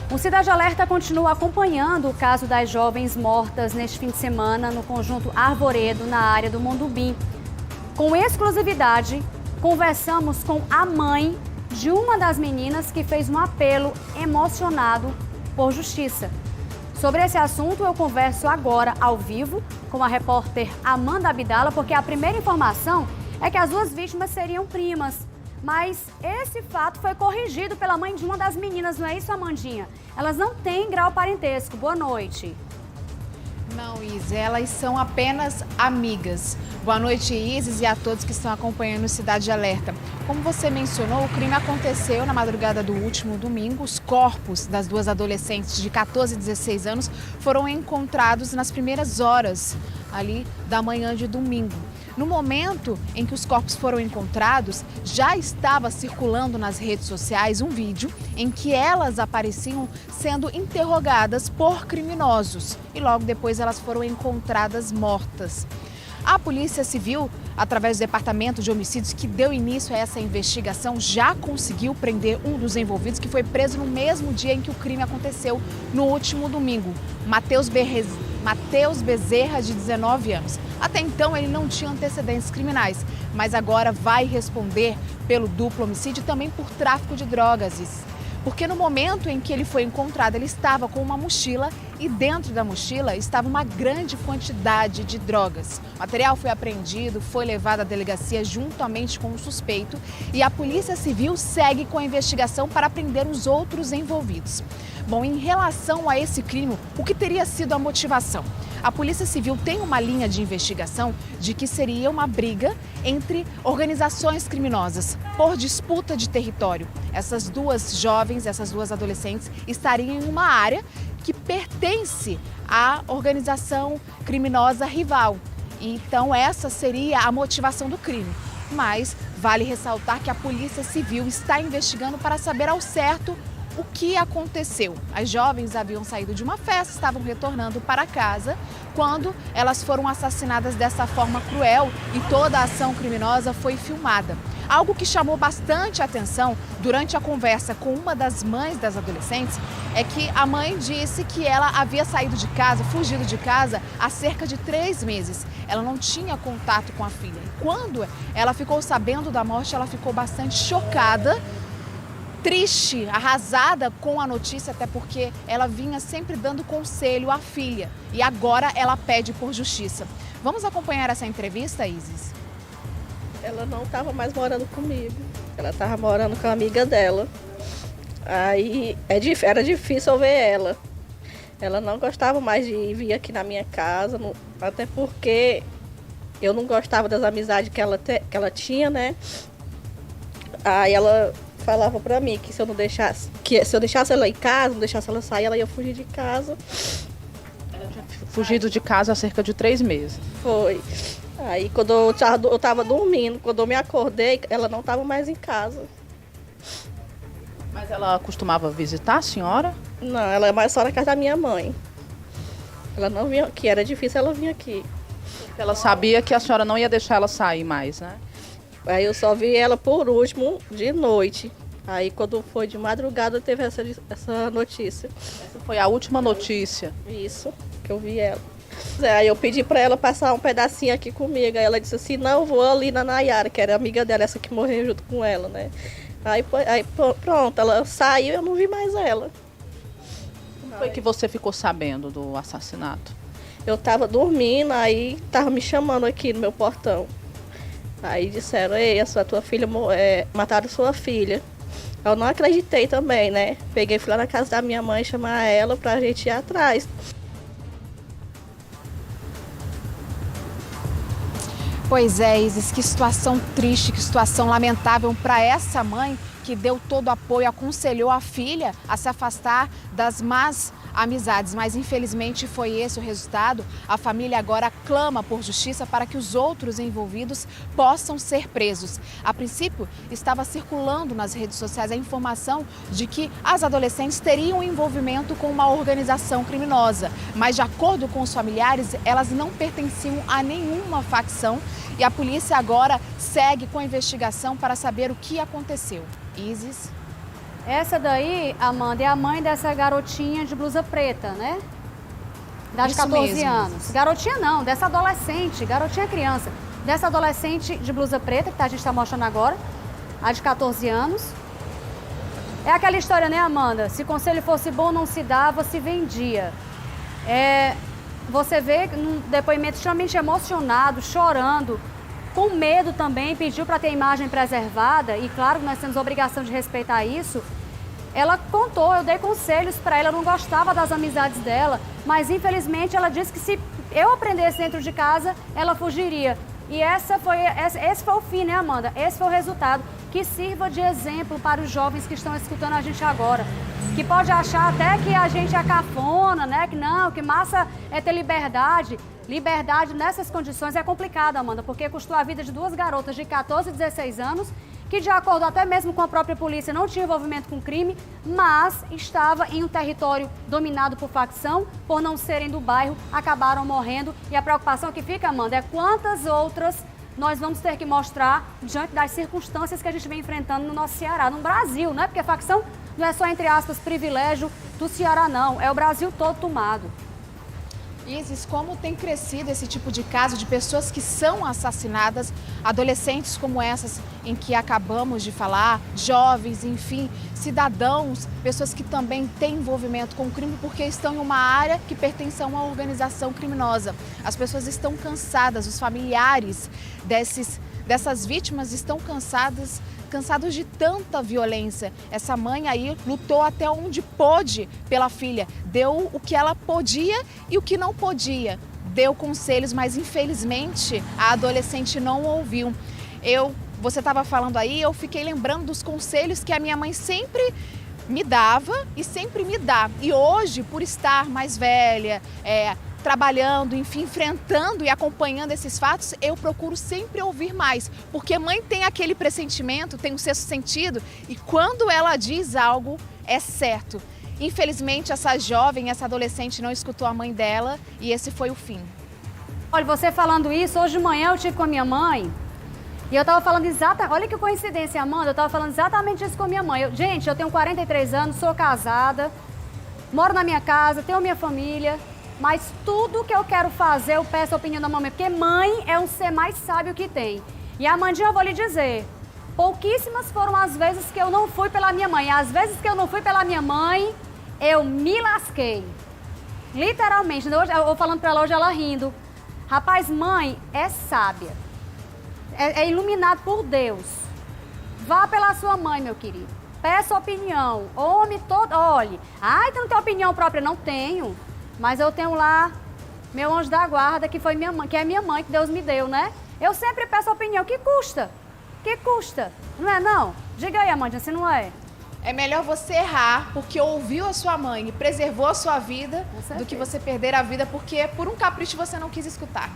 O Cidade Alerta continua acompanhando o caso das jovens mortas neste fim de semana no conjunto Arvoredo, na área do Mondubim. Com exclusividade, conversamos com a mãe de uma das meninas que fez um apelo emocionado por justiça. Sobre esse assunto, eu converso agora ao vivo com a repórter Amanda Abdala, porque a primeira informação é que as duas vítimas seriam primas. Mas esse fato foi corrigido pela mãe de uma das meninas, não é isso, Amandinha? Elas não têm grau parentesco. Boa noite. Não, Isis, elas são apenas amigas. Boa noite, Isis, e a todos que estão acompanhando o Cidade Alerta. Como você mencionou, o crime aconteceu na madrugada do último domingo. Os corpos das duas adolescentes de 14 e 16 anos foram encontrados nas primeiras horas ali da manhã de domingo. No momento em que os corpos foram encontrados, já estava circulando nas redes sociais um vídeo em que elas apareciam sendo interrogadas por criminosos e logo depois elas foram encontradas mortas. A Polícia Civil, através do Departamento de Homicídios que deu início a essa investigação, já conseguiu prender um dos envolvidos, que foi preso no mesmo dia em que o crime aconteceu, no último domingo, Matheus Bezerra, de 19 anos. Até então ele não tinha antecedentes criminais, mas agora vai responder pelo duplo homicídio e também por tráfico de drogas. Porque no momento em que ele foi encontrado, ele estava com uma mochila e dentro da mochila estava uma grande quantidade de drogas. O material foi apreendido, foi levado à delegacia juntamente com o suspeito e a Polícia Civil segue com a investigação para prender os outros envolvidos. Bom, em relação a esse crime, o que teria sido a motivação? A Polícia Civil tem uma linha de investigação de que seria uma briga entre organizações criminosas por disputa de território. Essas duas jovens, essas duas adolescentes estariam em uma área que pertence à organização criminosa rival. Então essa seria a motivação do crime. Mas vale ressaltar que a Polícia Civil está investigando para saber ao certo o que aconteceu. As jovens haviam saído de uma festa, estavam retornando para casa quando elas foram assassinadas dessa forma cruel e toda a ação criminosa foi filmada. Algo que chamou bastante atenção durante a conversa com uma das mães das adolescentes é que a mãe disse que ela havia saído de casa, fugido de casa há cerca de 3 meses. Ela não tinha contato com a filha. E quando ela ficou sabendo da morte, ela ficou bastante chocada, triste, arrasada com a notícia, até porque ela vinha sempre dando conselho à filha e agora ela pede por justiça. Vamos acompanhar essa entrevista, Isis? Ela não estava mais morando comigo, ela estava morando com a amiga dela. Aí era difícil eu ver ela. Ela não gostava mais de vir aqui na minha casa, até porque eu não gostava das amizades que ela tinha, né? Aí ela falava pra mim que se eu deixasse ela em casa, não deixasse ela sair, ela ia fugir de casa. Ela tinha fugido de casa há cerca de 3 meses. Foi. Aí quando eu tava dormindo, quando eu me acordei, ela não estava mais em casa. Mas ela costumava visitar a senhora? Não, ela é mais só na casa da minha mãe. Ela não vinha aqui, era difícil ela vir aqui. Ela sabia que a senhora não ia deixar ela sair mais, né? Aí eu só vi ela por último de noite. Aí quando foi de madrugada teve essa notícia. Essa foi a última notícia? Isso, que eu vi ela. Aí eu pedi pra ela passar um pedacinho aqui comigo. Aí ela disse assim, não, eu vou ali na Nayara, que era amiga dela, essa que morreu junto com ela, né? Aí pronto, ela saiu e eu não vi mais ela. Como foi que você ficou sabendo do assassinato? Eu tava dormindo, aí tava me chamando aqui no meu portão. Aí disseram, ei, tua filha, mataram sua filha. Eu não acreditei também, né? Peguei, fui lá na casa da minha mãe chamar ela pra gente ir atrás. Pois é, Isis, que situação triste, que situação lamentável para essa mãe que deu todo o apoio, aconselhou a filha a se afastar das más amizades, mas infelizmente foi esse o resultado. A família agora clama por justiça para que os outros envolvidos possam ser presos. A princípio, estava circulando nas redes sociais a informação de que as adolescentes teriam envolvimento com uma organização criminosa, mas de acordo com os familiares, elas não pertenciam a nenhuma facção e a polícia agora segue com a investigação para saber o que aconteceu. Isis? Essa daí, Amanda, é a mãe dessa garotinha de blusa preta, né? Das Isso 14 mesmo. anos. Garotinha não, dessa adolescente, garotinha criança. Dessa adolescente de blusa preta, que a gente está mostrando agora, a de 14 anos. É aquela história, né, Amanda? Se conselho fosse bom, não se dava, se vendia. Você vê num depoimento extremamente emocionado, chorando, com medo também, pediu para ter a imagem preservada, e claro que nós temos a obrigação de respeitar isso. Ela contou, eu dei conselhos para ela, eu não gostava das amizades dela, mas infelizmente ela disse que se eu aprendesse dentro de casa, ela fugiria. E esse foi o fim, né, Amanda? Esse foi o resultado. Que sirva de exemplo para os jovens que estão escutando a gente agora. Que pode achar até que a gente é cafona, né? Que não, que massa é ter liberdade. Liberdade nessas condições é complicado, Amanda, porque custou a vida de duas garotas de 14 e 16 anos, que de acordo até mesmo com a própria polícia não tinha envolvimento com crime, mas estava em um território dominado por facção, por não serem do bairro, acabaram morrendo. E a preocupação que fica, Amanda, é quantas outras nós vamos ter que mostrar diante das circunstâncias que a gente vem enfrentando no nosso Ceará, no Brasil, né? Porque a facção não é só, entre aspas, privilégio do Ceará, não. É o Brasil todo tomado. Isis, como tem crescido esse tipo de caso de pessoas que são assassinadas, adolescentes como essas em que acabamos de falar, jovens, enfim, cidadãos, pessoas que também têm envolvimento com o crime porque estão em uma área que pertence a uma organização criminosa. As pessoas estão cansadas, os familiares dessas vítimas estão cansados de tanta violência. Essa mãe aí lutou até onde pôde pela filha, deu o que ela podia e o que não podia, deu conselhos, mas infelizmente a adolescente não ouviu. Você estava falando aí, eu fiquei lembrando dos conselhos que a minha mãe sempre me dava e sempre me dá. E hoje, por estar mais velha, trabalhando, enfim, enfrentando e acompanhando esses fatos, eu procuro sempre ouvir mais, porque mãe tem aquele pressentimento, tem um sexto sentido, e quando ela diz algo, é certo. Infelizmente, essa jovem, essa adolescente não escutou a mãe dela e esse foi o fim. Olha, você falando isso, hoje de manhã eu estive com a minha mãe e eu estava falando exatamente, olha que coincidência, Amanda, eu estava falando exatamente isso com a minha mãe. Gente, eu tenho 43 anos, sou casada, moro na minha casa, tenho minha família, mas tudo que eu quero fazer, eu peço a opinião da mamãe, porque mãe é um ser mais sábio que tem. E a Amandinha, eu vou lhe dizer, pouquíssimas foram as vezes que eu não fui pela minha mãe. As vezes que eu não fui pela minha mãe, eu me lasquei. Literalmente. Hoje, eu falando pra ela hoje, ela rindo. Rapaz, mãe é sábia. É iluminado por Deus. Vá pela sua mãe, meu querido. Peça opinião. Homem todo, olhe. Ai, tu não tem opinião própria? Não tenho. Mas eu tenho lá meu anjo da guarda, que foi minha mãe, que é minha mãe, que Deus me deu, né? Eu sempre peço opinião. Que custa? Que custa? Não é, não? Diga aí, Amandinha, se não é. É melhor você errar porque ouviu a sua mãe e preservou a sua vida do que você perder a vida porque por um capricho você não quis escutar.